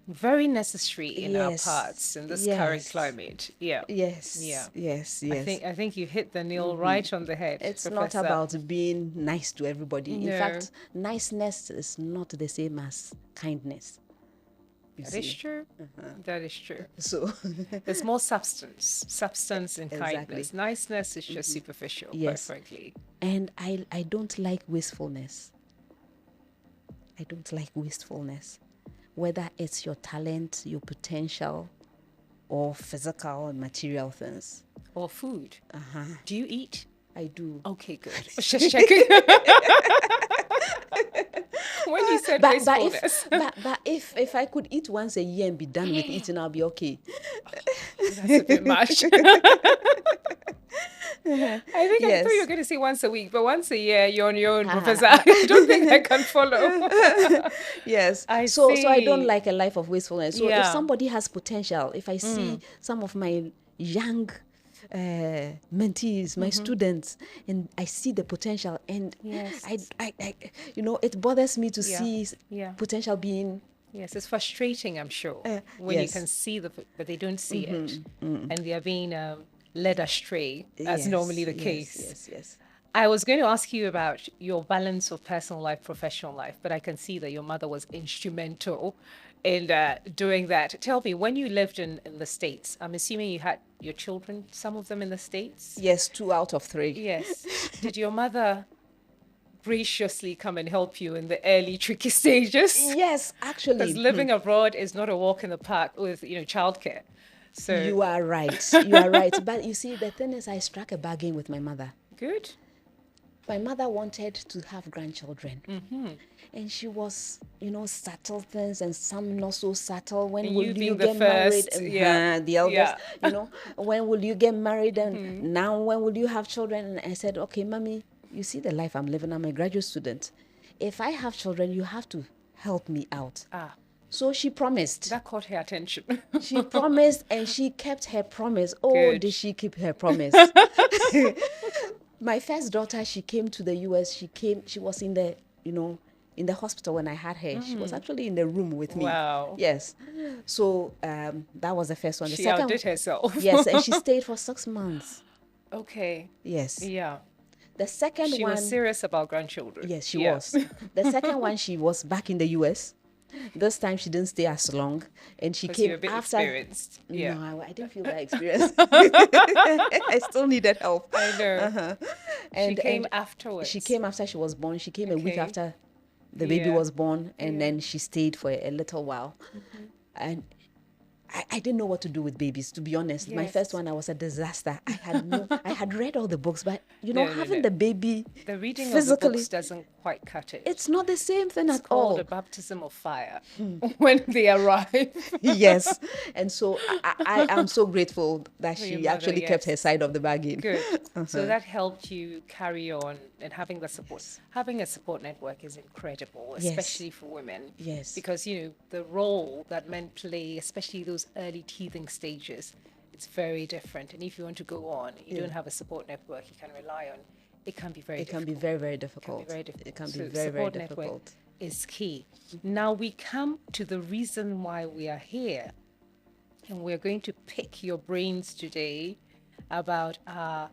Very necessary in our Yes. parts in this Yes. current climate. Yeah. Yes. Yeah. Yes. I Yes. think you hit the nail right on the head. It's Professor. not about being nice to everybody. In No. fact, niceness is not the same as kindness. You That is see? true. That is true. So There's more substance in Exactly. kindness. Niceness is just superficial, Yes. quite frankly. and I don't like wastefulness. I don't like wastefulness. Whether it's your talent, your potential, or physical and material things. Or food. Do you eat? I do. Okay, good. I was just checking. When you said wastefulness. But if I could eat once a year and be done with eating, I'll be okay. That's a bit much. I thought you Yes. were going to say once a week, but once a year, you're on your own, Professor. I don't think I can follow. Yes. I So I don't see. like a life of wastefulness. So if Yeah. somebody has potential, if I see some of my young mentees, my students, and I see the potential, and Yes. I it bothers me to Yeah. see Yeah. potential being. Yes, it's frustrating, I'm sure, when you yes. can see but they don't see it, and they are being led astray, as normally the case. Yes. I was going to ask you about your balance of personal life, professional life, but I can see that your mother was instrumental in doing that. Tell me, when you lived in the States, I'm assuming you had your children, some of them in the States? Yes, 2 out of 3. Yes. Did your mother graciously come and help you in the early tricky stages? Yes, actually. Because living abroad is not a walk in the park with, childcare. So You are right. You are right. But you see, the thing is, I struck a bargain with my mother. good. My mother wanted to have grandchildren. And she was, subtle things and some not so subtle. When And will you you being the get married? first, yeah, The eldest, yeah. when will you get married? And now when will you have children? And I said, okay, mommy, you see the life I'm living. I'm a graduate student. If I have children, you have to help me out. So she promised. That caught her attention. She promised and she kept her promise. Oh, Good. did she keep her promise? My first daughter, she came to the US. She was in the, in the hospital when I had her. She was actually in the room with me. Wow. Yes. So that was the first one. The She second, outdid herself. yes, and she stayed for 6 months. Okay. Yes. Yeah. The second She one, was serious about grandchildren. yes, she Yeah. was. The second one, she was back in the US. This time she didn't stay as long, and she Because came you're a bit after. experienced. Yeah. No, I didn't feel that experience. I still needed help. I know. She came And afterwards. she came after she was born. She came a week Okay. after the baby Yeah. was born, and Yeah. then she stayed for a little while. And I didn't know what to do with babies, to be honest. My Yes. first one, I was a disaster. I had read all the books, but No, having no. the baby The reading of the physically, books doesn't quite cut it. it's not the same thing It's at called all. a baptism of fire when they arrive. Yes. And so I am so grateful that your she mother, actually kept her yes. side of the bargain. Good. So that helped you carry on and having the support. Having a support network is incredible, Yes. especially for women. Yes. Because, the role that men play, especially those early teething stages, it's very different. And if you want to go on, you don't have a support network you can rely on, it can be very It can difficult. be very, very It can difficult. be very difficult. It can be So very, very support network difficult. is key. Now we come to the reason why we are here. And we're going to pick your brains today about our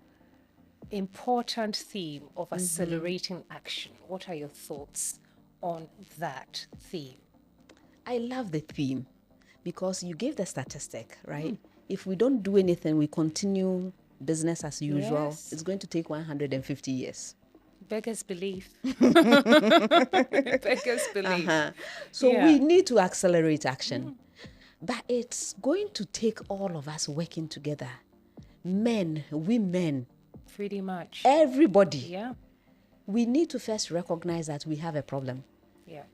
important theme of accelerating action. What are your thoughts on that theme? I love the theme because you gave the statistic, right? If we don't do anything, we continue business as usual, Yes. it's going to take 150 years. Beggars belief. Beggars belief. So Yeah. we need to accelerate action. But it's going to take all of us working together. Men, women, Pretty much. everybody. Yeah. We need to first recognize that we have a problem. Yeah.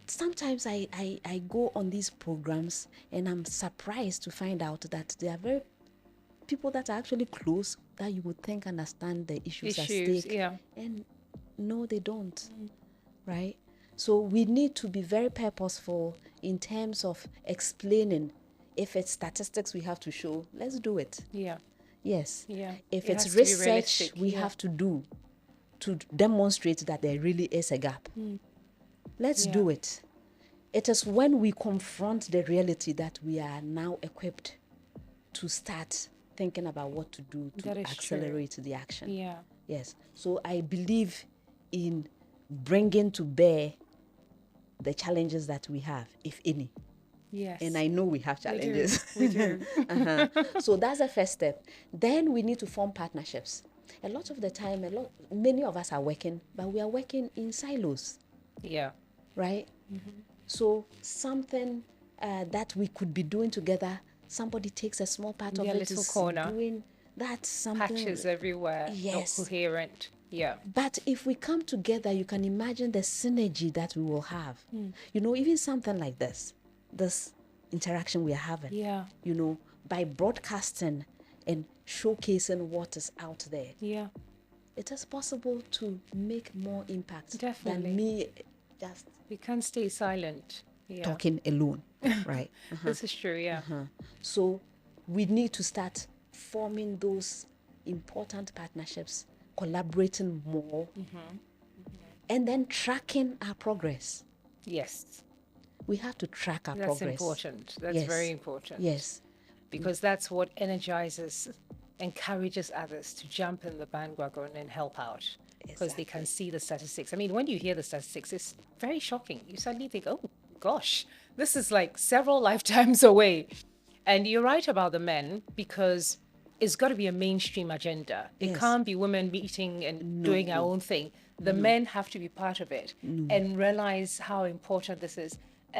Sometimes I go on these programs and I'm surprised to find out that there are very people that are actually close that you would think understand the issues at stake. Yeah. And no, they don't. Right? So we need to be very purposeful in terms of explaining. If it's statistics we have to show, let's do it. Yeah. Yes. Yeah. If It it's has to be research realistic, we yeah. have to do to demonstrate that there really is a gap, let's do it. It is when we confront the reality that we are now equipped to start thinking about what to do to That is accelerate the action. Yeah. Yes. So I believe in bringing to bear the challenges that we have, if any. Yes. And I know we have challenges. We do. So that's the first step. Then we need to form partnerships. A lot of the time, many of us are working, but we are working in silos, Yeah. right? So something that we could be doing together, somebody takes a small part of Yeah, it, little is corner. doing that's something. Patches everywhere. Yes. Not coherent. Yeah. But if we come together, you can imagine the synergy that we will have. Even something like this interaction we are having. Yeah. By broadcasting and showcasing what is out there, Yeah. it is possible to make more impact Definitely. than me just We can't stay silent. Yeah. talking alone, right? This is true. Yeah. So we need to start forming those important partnerships, collaborating more, and then tracking our progress. Yes. We have to track our That's progress. important. That's Yes. very important. Yes. Because that's what energizes, encourages others to jump in the bandwagon and help out. Because they can see the statistics. I mean, when you hear the statistics, it's very shocking. You suddenly think, oh, gosh, this is like several lifetimes away. And you're right about the men, because it's got to be a mainstream agenda. It Yes. can't be women meeting and doing our own thing. The men have to be part of it and realize how important this is.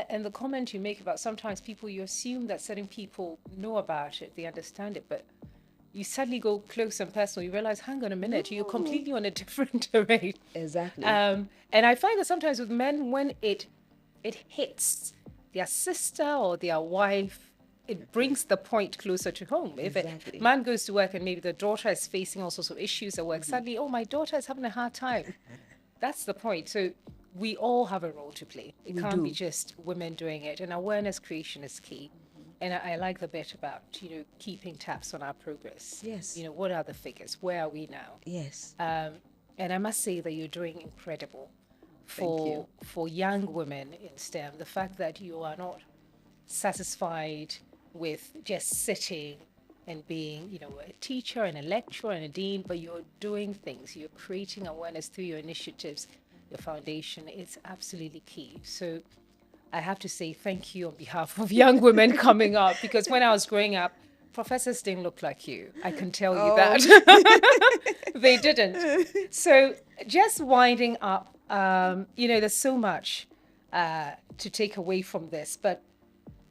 And the comment you make about sometimes people, you assume that certain people know about it, they understand it, but you suddenly go close and personal, you realize, hang on a minute, you're completely on a different terrain. Exactly. And I find that sometimes with men, when it hits their sister or their wife, it brings the point closer to home. If Exactly. a man goes to work and maybe the daughter is facing all sorts of issues at work, suddenly, oh, my daughter is having a hard time. That's the point. So we all have a role to play. It can't be do. just women doing it. And awareness creation is key. And I like the bit about, keeping tabs on our progress. Yes. What are the figures? Where are we now? Yes. And I must say that you're doing incredible Thank you. for young women in STEM. The fact that you are not satisfied with just sitting and being, a teacher and a lecturer and a dean, but you're doing things. You're creating awareness through your initiatives, your foundation. It's absolutely key. So I have to say thank you on behalf of young women coming up, because when I was growing up, professors didn't look like you. I can tell you that. They didn't. So just winding up, there's so much to take away from this, but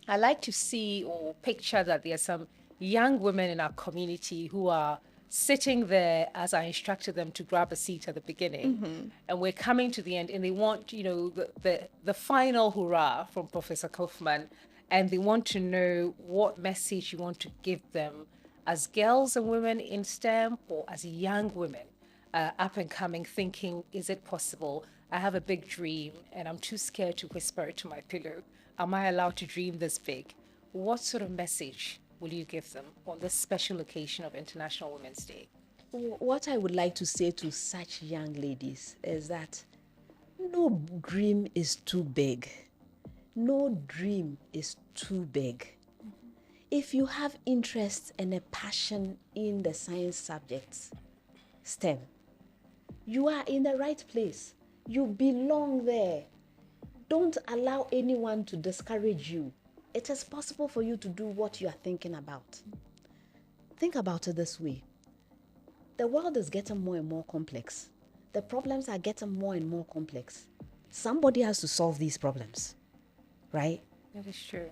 I like to see or picture that there are some young women in our community who are sitting there as I instructed them to grab a seat at the beginning, and we're coming to the end, and they want, the final hurrah from Professor Kaufmann, and they want to know what message you want to give them as girls and women in STEM, or as young women up and coming, thinking, is it possible? I have a big dream and I'm too scared to whisper it to my pillow. Am I allowed to dream this big? What sort of message will you give them on this special occasion of International Women's Day? What I would like to say to such young ladies is that no dream is too big. No dream is too big. If you have interest and a passion in the science subjects, STEM, you are in the right place. You belong there. Don't allow anyone to discourage you. It is possible for you to do what you are thinking about. Think about it this way. The world is getting more and more complex. The problems are getting more and more complex. Somebody has to solve these problems, right? That is true.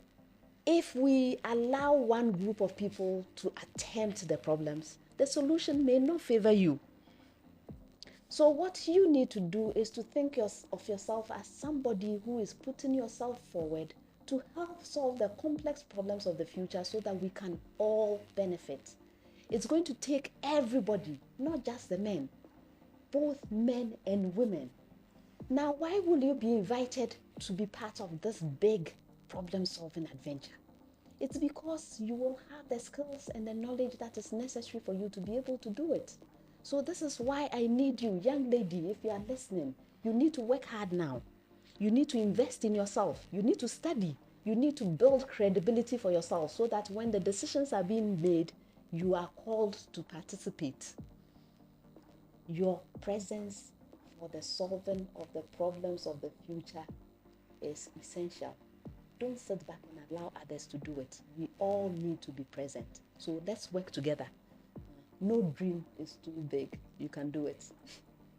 If we allow one group of people to attempt the problems, the solution may not favor you. So what you need to do is to think of yourself as somebody who is putting yourself forward to help solve the complex problems of the future so that we can all benefit. It's going to take everybody, not just the men, both men and women. Now, why will you be invited to be part of this big problem-solving adventure? It's because you will have the skills and the knowledge that is necessary for you to be able to do it. So this is why I need you, young lady, if you are listening, you need to work hard now. You need to invest in yourself. You need to study. You need to build credibility for yourself so that when the decisions are being made, you are called to participate. Your presence for the solving of the problems of the future is essential. Don't sit back and allow others to do it. We all need to be present. So let's work together. No dream is too big. You can do it.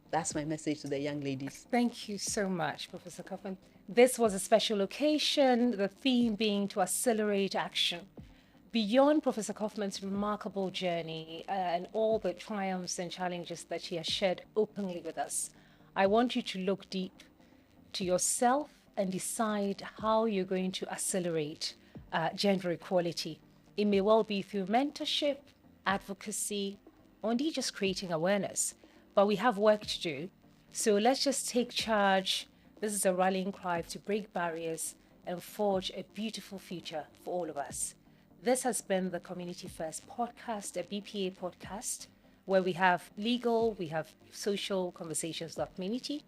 That's my message to the young ladies. Thank you so much, Professor Kaufmann. This was a special occasion, the theme being to accelerate action. Beyond Professor Kaufmann's remarkable journey and all the triumphs and challenges that she has shared openly with us, I want you to look deep to yourself and decide how you're going to accelerate gender equality. It may well be through mentorship, advocacy, or indeed just creating awareness. But we have work to do. So let's just take charge. This is a rallying cry to break barriers and forge a beautiful future for all of us. This has been the Community First podcast, a BPA podcast, where we have legal, we have social conversations with our community.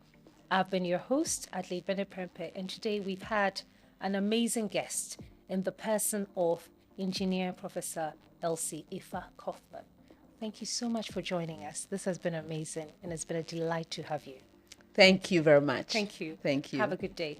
I've been your host, Adelaide Benneh Prempeh, and today we've had an amazing guest in the person of Engineer Professor Elsie Kauffman. Thank you so much for joining us. This has been amazing, and it's been a delight to have you. Thank you very much. Thank you. Thank you. Have a good day.